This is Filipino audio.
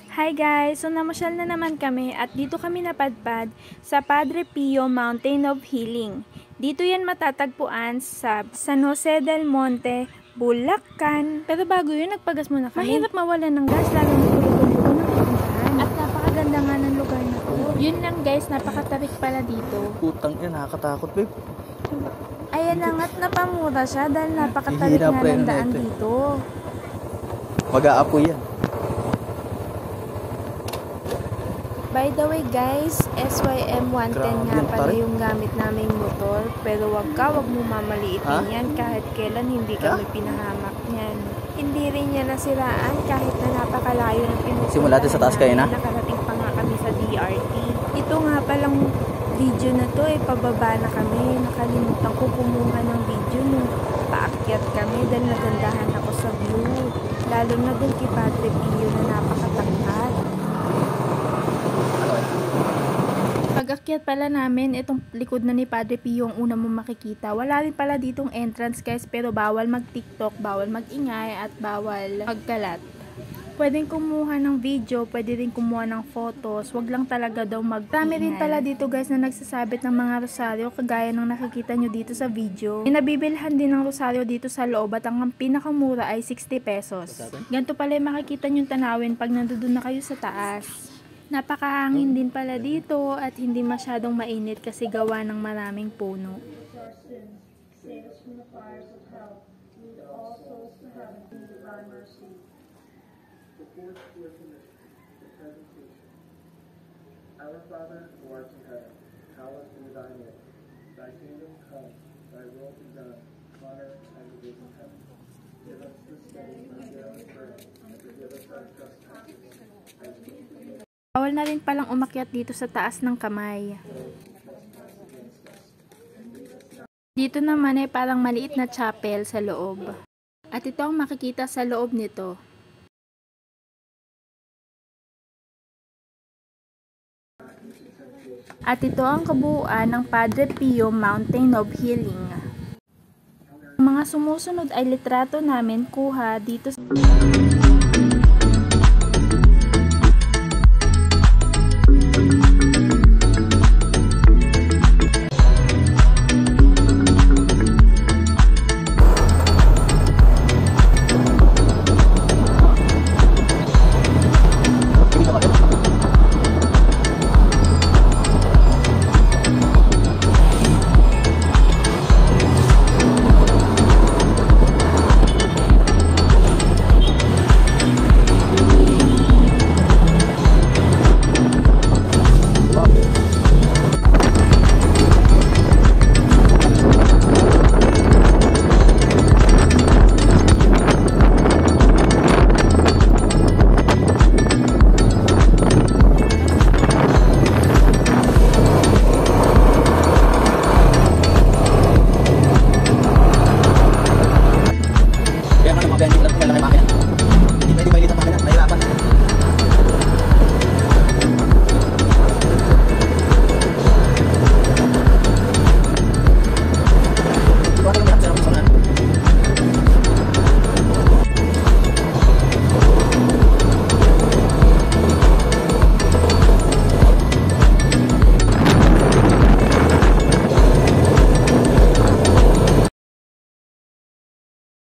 Hi guys! So namasyal na naman kami at dito kami napadpad sa Padre Pio Mountain of Healing. Dito yan matatagpuan sa San Jose del Monte, Bulacan. Pero bago yun, nagpagas muna kami. Mahirap mawalan ng gas, lalo na tulugan-lugan ng pupuntahan. At napakaganda nga ng lugar na to. Yun lang guys, napakatarik pala dito. Putang ina, nakakatakot babe. Ayan na nga't napamura siya dahil napakatarik nga ng daan dito. Mag-aapoy yan. By the way guys, SYM 110 nga pala yung gamit naming motor. Pero wag mo mamaliitin yan kahit kailan hindi kami pinahamak niyan. Hindi rin niya nasiraan kahit na napakalayo ng pinupuntahan. Simula sa taas kayo na? Nakarating pa nga kami sa DRT. Ito nga palang video na to pababa na kami. Nakalimutan ko kumuha ng video nung paakyat kami dahil nagandahan ako sa view. Lalo na dun kay Padre Pio na napakatangkad. Pag-akyat pala namin, itong likod na ni Padre Pio ang una mong makikita. Wala rin pala ditong entrance guys, pero bawal mag-TikTok, bawal mag-ingay, at bawal magkalat. Pwedeng kumuha ng video, pwede rin kumuha ng photos, wag lang talaga daw mag-ingay. Dami rin pala dito guys na nagsasabit ng mga rosaryo, kagaya ng nakikita nyo dito sa video. Nabibilhan din ng rosaryo dito sa loob at ang pinakamura ay 60 pesos. Ganito pala yung makikita nyo tanawin pag nandoon na kayo sa taas. Napakahangin din pala dito at hindi masyadong mainit kasi gawa ng maraming puno. Our Father, who art in heaven, hallowed be thy name. Thy kingdom come, thy will be done, on earth as it is in heaven. Give us this day our daily bread, and forgive us our trespasses, as we forgive. Bawal na rin palang umakyat dito sa taas ng kamay. Dito naman ay parang maliit na chapel sa loob. At ito ang makikita sa loob nito. At ito ang kabuuan ng Padre Pio Mountain of Healing. Ang mga sumusunod ay litrato namin kuha dito sa